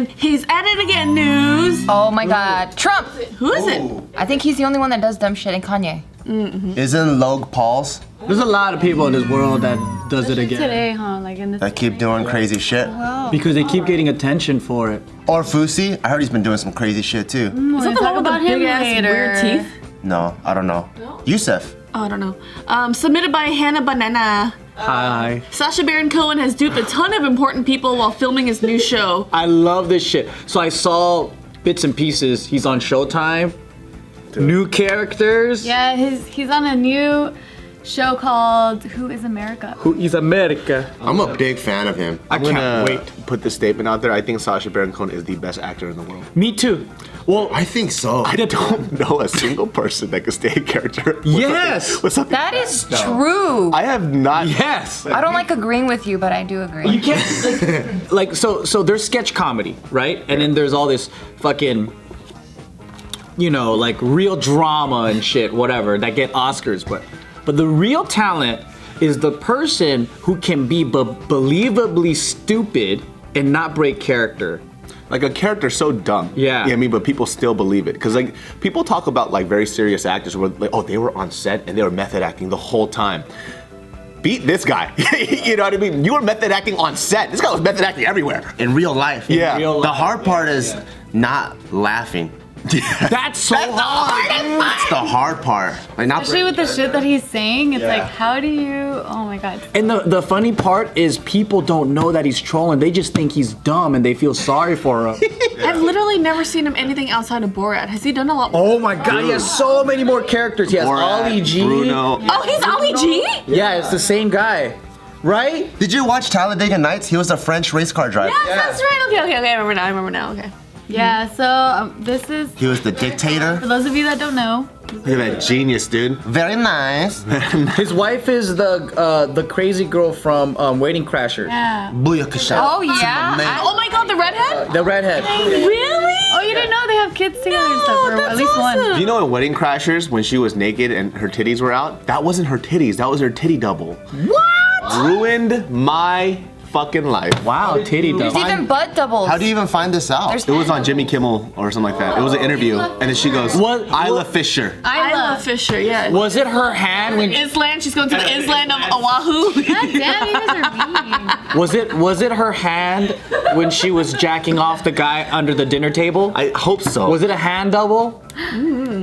in He's At It Again news. Oh my God. Trump. Who is it? I think he's the only one that does dumb shit, and Kanye. Isn't Logan Paul's? There's a lot of people in this world that does it again. Today, huh? Like in this. That keep doing crazy shit. Because they keep getting attention for it. Or Fusi. I heard he's been doing some crazy shit too. Is that the one with the big ass weird teeth? No, I don't know. Yusef. Oh, I don't know. Submitted by Hannah Banana. Hi. Sacha Baron Cohen has duped a ton of important people while filming his new show. I love this shit. So I saw bits and pieces. He's on Showtime. New characters. Yeah, he's on a new show called Who is America? Who is America? I'm a big fan of him. I can't wait. Put this statement out there. I think Sacha Baron Cohen is the best actor in the world. Me too. Well, I think so. I don't know a single person that could stay a character. Yes. That is true. I have not. Yes. I don't like agreeing with you, but I do agree. You can't like so there's sketch comedy, right? And then there's all this fucking, you know, like real drama and shit, whatever, that get Oscars, but the real talent is the person who can be believably stupid and not break character. Like a character so dumb. Yeah. I mean, but people still believe it. Because like people talk about like very serious actors where like, oh, they were on set and they were method acting the whole time. Beat this guy. You know what I mean? You were method acting on set. This guy was method acting everywhere. In real life. Yeah. The hard part is not laughing. That's so hard. That's the hard part. Like not Especially with the shit that he's saying, it's like, how do you? Oh my God. And the funny part is people don't know that he's trolling. They just think he's dumb and they feel sorry for him. I've literally never seen him anything outside of Borat. Has he done a lot more? Oh my God, he has so many more characters. He has Borat, Ali G. Bruno. Oh, he's Ali G? Yeah, it's the same guy, right? Did you watch Talladega Nights? He was a French race car driver. Yes, that's right. Okay, I remember now, okay. Yeah, so this is, He was the dictator. for those of you that don't know, Look at that genius, dude. Very nice. His wife is the crazy girl from Wedding Crashers. yeah. Booyakasha. Oh yeah. Oh my God, the redhead? The redhead. Really? Oh, you didn't know they have kids together and stuff, or that's at least awesome. one. Do you know in Wedding Crashers when she was naked and her titties were out? That wasn't her titties. That was her titty double. What? Ruined my fucking life. Wow, titty There's double. even butt doubles. How do you even find this out? There's It was on Jimmy Kimmel or something like that. It was an interview, and then she goes, What- Isla Fisher. Isla Fisher, yeah. Was it her hand when? Island, she's going to the island of Oahu. God damn, you guys are mean. Was it her hand when she was jacking off the guy under the dinner table? I hope so. Was it a hand double?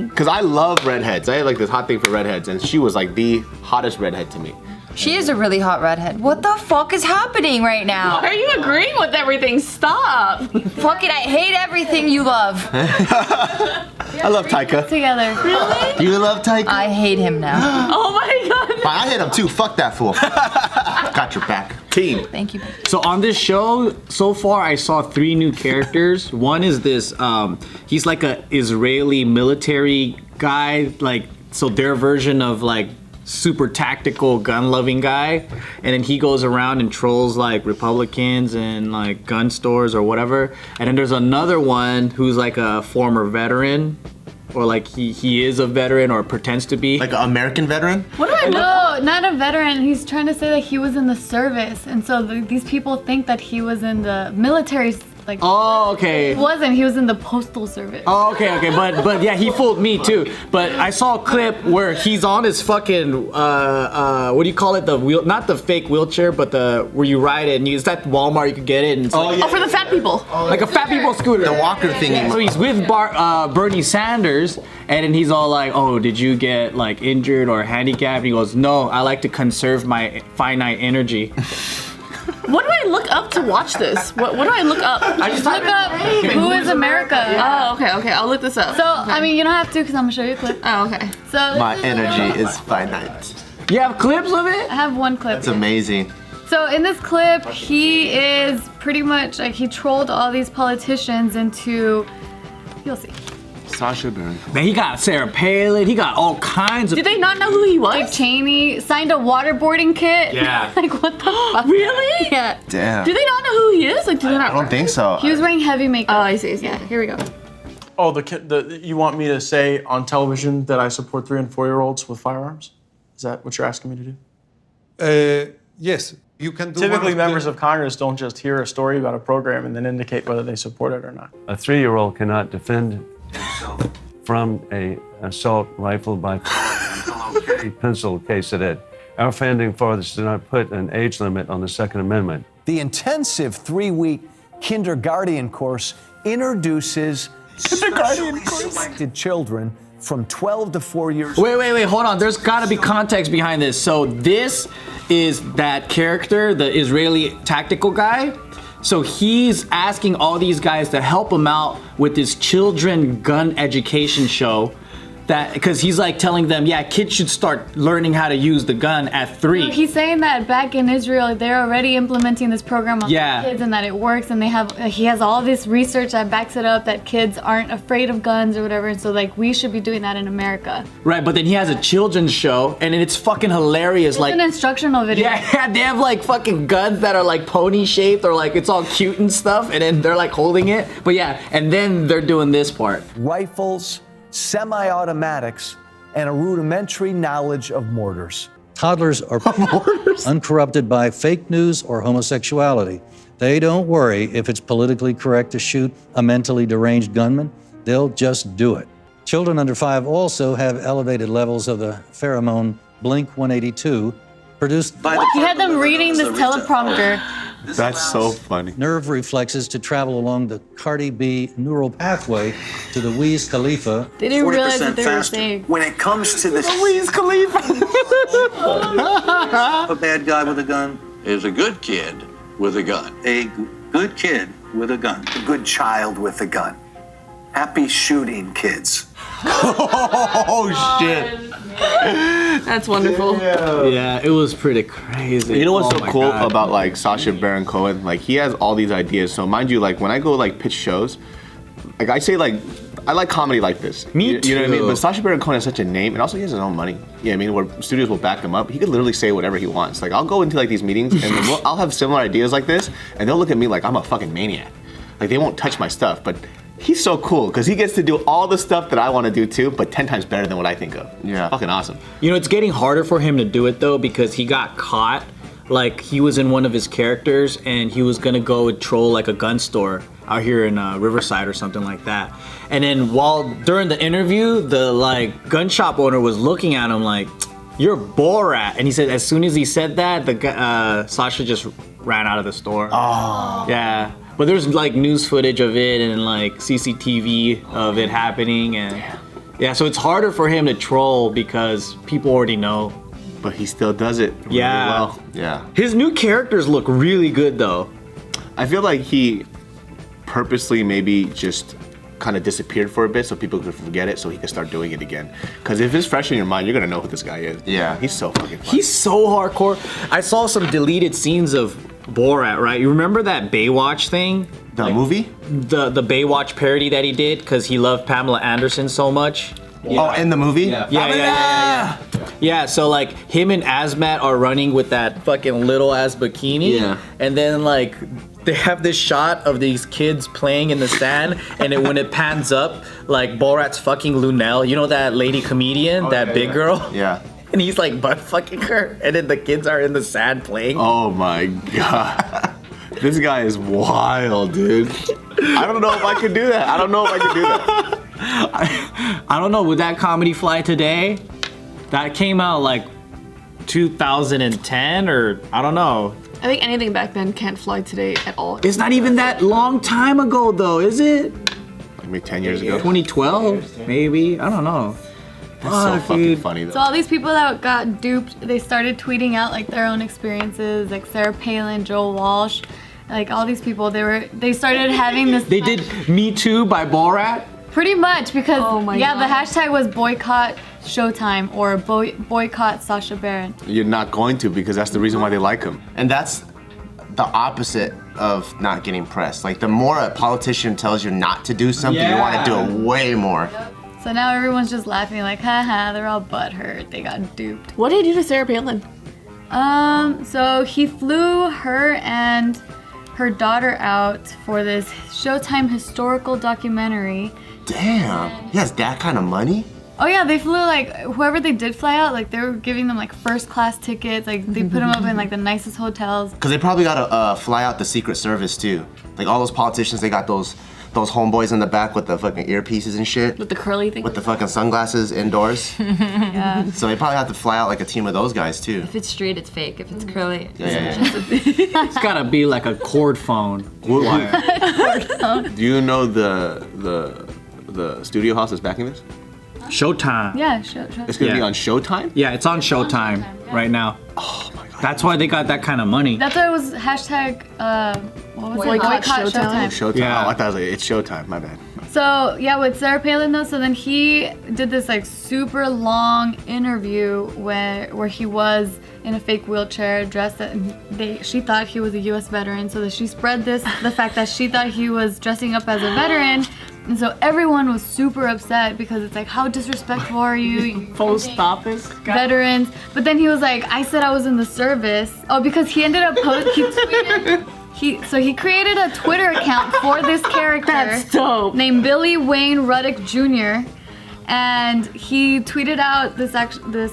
Because I love redheads. I had like this hot thing for redheads, and she was like the hottest redhead to me. She is a really hot redhead. What the fuck is happening right now? Are you agreeing with everything? Stop. Fuck it, I hate everything you love. I love Taika. Together. Really? You love Taika? I hate him now. Oh my God. I hate him too. Fuck that fool. Got your back. Team. Thank you. So on this show, so far I saw 3 new characters. One is this, he's like a Israeli military guy, like, so their version of like super tactical gun-loving guy, and then he goes around and trolls like Republicans and like gun stores or whatever. And then there's another one who's like a former veteran, or like he is a veteran or pretends to be. Like an American veteran? What do I know? No, not a veteran. He's trying to say that he was in the service, and so these people think that he was in the military. Like, Oh, okay. he wasn't. He was in the postal service. Oh, okay, but yeah, he fooled me too. But I saw a clip where he's on his fucking what do you call it? The wheel, not the fake wheelchair, but the where you ride it and it's at Walmart. You could get it. And it's like, Oh, for the fat people. like a fat people scooter. The walker thingy. So he's with Bernie Sanders, and then he's all like, "Oh, did you get like injured or handicapped?" And he goes, "No, I like to conserve my finite energy." What do I look up to watch this? What do I look up? I just Look up Who is America. Oh, okay. I'll look this up. So, I mean, you don't have to because I'm going to show you a clip. Oh, okay. So My this is- energy is finite. You have clips of it? I have one clip. It's amazing. So in this clip, he is pretty much like he trolled all these politicians into, you'll see. Sacha Baron. Man, he got Sarah Palin. He got all kinds of. Did they not know who he Dick was? Cheney signed a waterboarding kit. Yeah. Like what the fuck? Really? Yeah. Damn. Do they not know who he is? Like, do they not? I don't think so. He was wearing heavy makeup. Oh, I see. Yeah. Here we go. Oh, you want me to say on television that I support 3- and 4-year-olds with firearms? Is that what you're asking me to do? Yes. You can do Typically, members of Congress don't just hear a story about a program and then indicate whether they support it or not. A 3-year-old cannot defend himself from an assault rifle by a pencil case at it. Our founding fathers did not put an age limit on the Second Amendment. The intensive 3-week kindergarten course introduces specially selected children from 12 to 4 years. Wait, hold on. There's got to be context behind this. So this is that character, the Israeli tactical guy. So he's asking all these guys to help him out with this children gun education show. That because he's like telling them, yeah, kids should start learning how to use the gun at 3. So he's saying that back in Israel, they're already implementing this program on Yeah. kids and that it works, and he has all this research that backs it up that kids aren't afraid of guns or whatever. And so like we should be doing that in America. Right, but then he has a children's show, and it's fucking hilarious. It's like an instructional video. Yeah, they have like fucking guns that are like pony shaped or like it's all cute and stuff, and then they're like holding it. But yeah, and then they're doing this part. Rifles, semi-automatics, and a rudimentary knowledge of mortars. Toddlers are uncorrupted by fake news or homosexuality. They don't worry if it's politically correct to shoot a mentally deranged gunman. They'll just do it. Children under 5 also have elevated levels of the pheromone Blink 182 produced by the He had them reading this teleprompter. That's so funny. nerve reflexes to travel along the Cardi B neural pathway to the Wiz Khalifa. They didn't realize what they were saying. When it comes to the Wiz Khalifa. A bad guy with a gun is a good kid with a gun. a good kid with a gun. a good child with a gun. Happy shooting, kids. Oh shit! That's wonderful. Yeah, it was pretty crazy. You know what's Oh so my cool God. about like Sacha Baron Cohen? Like he has all these ideas. So mind you, like when I go like pitch shows, like I say like I like comedy like this. Me You know what I mean? too. But Sacha Baron Cohen has such a name, and also he has his own money. Yeah, I mean, where studios will back him up. He could literally say whatever he wants. Like I'll go into like these meetings, and then I'll have similar ideas like this, and they'll look at me like I'm a fucking maniac. Like they won't touch my stuff, but. He's so cool because he gets to do all the stuff that I want to do too, but 10 times better than what I think of. Yeah. It's fucking awesome. You know, it's getting harder for him to do it though because he got caught. Like he was in one of his characters and he was gonna go and troll like a gun store out here in Riverside or something like that. And then during the interview, the like gun shop owner was looking at him like, "You're Borat," and he said as soon as he said that, the Sacha just ran out of the store. Oh. Yeah. But there's like news footage of it and like CCTV of it happening, and yeah, so it's harder for him to troll because people already know. But he still does it really Yeah. well. Yeah. His new characters look really good though. I feel like he purposely maybe just kind of disappeared for a bit so people could forget it so he could start doing it again. Because if it's fresh in your mind, you're gonna know who this guy is. Yeah. He's so fucking funny. He's so hardcore. I saw some deleted scenes of Borat, right? You remember that Baywatch thing? The movie? The Baywatch parody that he did because he loved Pamela Anderson so much. Oh, in the movie? Yeah. Yeah, so like him and Azmat are running with that fucking little ass bikini. Yeah. And then like they have this shot of these kids playing in the sand, and when it pans up, like Borat's fucking Lunel, you know that lady comedian, that big girl? Yeah. And he's like butt fucking her, and then the kids are in the sand playing. Oh my god. This guy is wild, dude. I don't know if I could do that. I don't know if I could do that. I don't know, would that comedy fly today? That came out like 2010 or I don't know. I think anything back then can't fly today at all. It's not even that long time ago though, is it? Maybe 10 years ago. 2012, maybe? I don't know. That's so fucking funny though. So all these people that got duped, they started tweeting out like their own experiences, like Sarah Palin, Joel Walsh, like all these people. They started having this. They did Me Too by Borat? Pretty much because Oh my the God. hashtag was boycott Showtime or boycott Sacha Baron. You're not going to because that's the reason why they like him. And that's the opposite of not getting press. Like the more a politician tells you not to do something, you want to do it way more. So now everyone's just laughing like, haha, they're all butthurt. They got duped. What did he do to Sarah Palin? So he flew her and her daughter out for this Showtime historical documentary. Damn, he has that kind of money? Oh yeah, they flew like whoever they did fly out, like they were giving them like first class tickets. Like they put them up in like the nicest hotels. Because they probably got to fly out the Secret Service too. Like all those politicians, they got those homeboys in the back with the fucking earpieces and shit. With the curly thing. With the fucking sunglasses indoors. Yeah. So they probably have to fly out like a team of those guys too. If it's straight, it's fake. If it's curly, It's gotta be like a cord phone wire. Do you know the studio house that's backing this? Showtime. Yeah, show. It's gonna be on Showtime? Yeah, it's on Showtime right now. Oh my god. That's why they got that kind of money. That's why it was hashtag. What was it? Boycott Showtime. Showtime. Yeah. Oh, I thought it was like, it's Showtime. My bad. So yeah, with Sarah Palin though, so then he did this like super long interview where he was in a fake wheelchair, dressed she thought he was a U.S. veteran, so that she spread the fact that she thought he was dressing up as a veteran, and so everyone was super upset because it's like, how disrespectful are you? Post office. Veterans. But then he was like, I said I was in the service. Oh, because he ended up he tweeted. He created a Twitter account for this character. That's dope. Named Billy Wayne Ruddock Jr. And he tweeted out this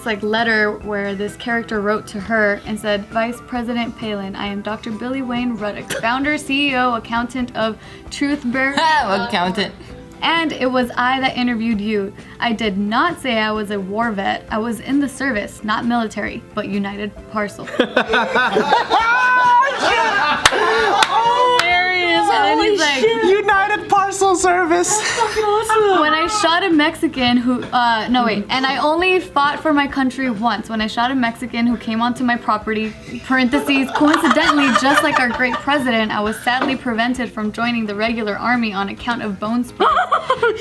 like letter where this character wrote to her and said, Vice President Palin, I am Dr. Billy Wayne Ruddock, founder, CEO, accountant of Truth Bearer. accountant. And it was I that interviewed you. I did not say I was a war vet. I was in the service, not military, but United Parcel. And then he's like, United Parcel Service. when I shot a Mexican and I only fought for my country once. When I shot a Mexican who came onto my property, parentheses, coincidentally, just like our great president, I was sadly prevented from joining the regular army on account of bone spurs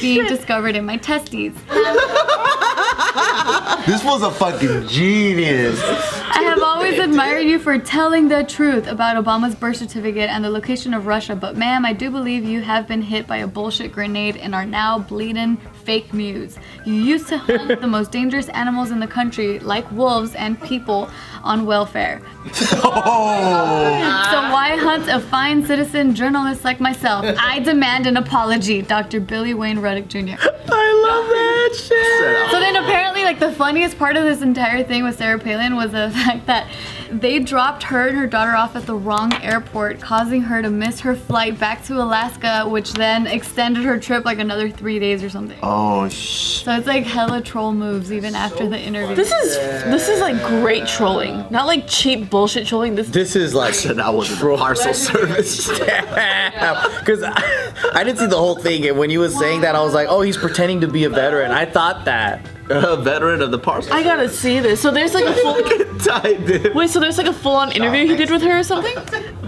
being discovered in my testes. This was a fucking genius. I have always admired you for telling the truth about Obama's birth certificate and the location of Russia, but ma'am, I do believe you have been hit by a bullshit grenade and are now bleeding fake news. You used to hunt the most dangerous animals in the country, like wolves and people, on welfare. So why hunt a fine citizen journalist like myself? I demand an apology, Dr. Billy Wayne Ruddock Jr. I love that shit. So then apparently, like, the funniest part of this entire thing with Sarah Palin was the fact that they dropped her and her daughter off at the wrong airport, causing her to miss her flight back to Alaska, which then extended her trip like another 3 days or something. Oh shit. So it's like hella troll moves even after the interview. This is like great trolling, not like cheap bullshit trolling. This is like I was in the parcel service. because I didn't see the whole thing, and when you was saying that, I was like, oh, he's pretending to be a veteran. I thought that. A veteran of the parcel. I gotta see this. So there's like a full. Wait, so there's like a full-on interview he did with her or something?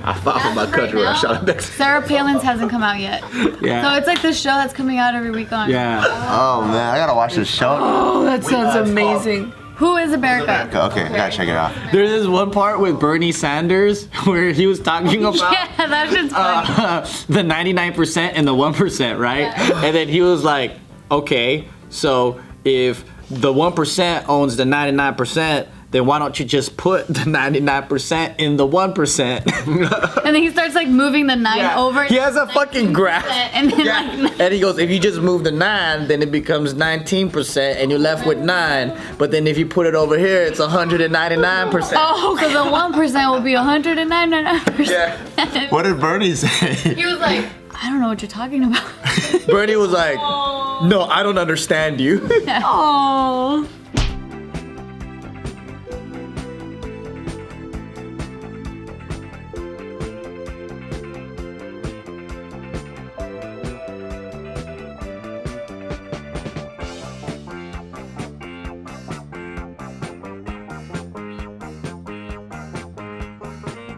I fought for my country when I shot a Mexican. Sarah Palin's hasn't come out yet. Yeah. So it's like this show that's coming out every week on. Yeah. Oh man, I gotta watch this show. Oh, that sounds amazing. Who is America? Okay, I gotta check it out. There's this one part with Bernie Sanders where he was talking about Yeah, that shit's funny. the 99% and the 1%, right? And then he was like, okay, so if the 1% owns the 99%, then why don't you just put the 99% in the 1%? And then he starts like moving the 9 over. He has a fucking graph. And then like, And he goes, if you just move the 9, then it becomes 19%, and you're left with 9. But then if you put it over here, it's 199%. oh, so the 1% will be 199%. Yeah. What did Bernie say? He was like, I don't know what you're talking about. Bernie was like, no, I don't understand you. Oh.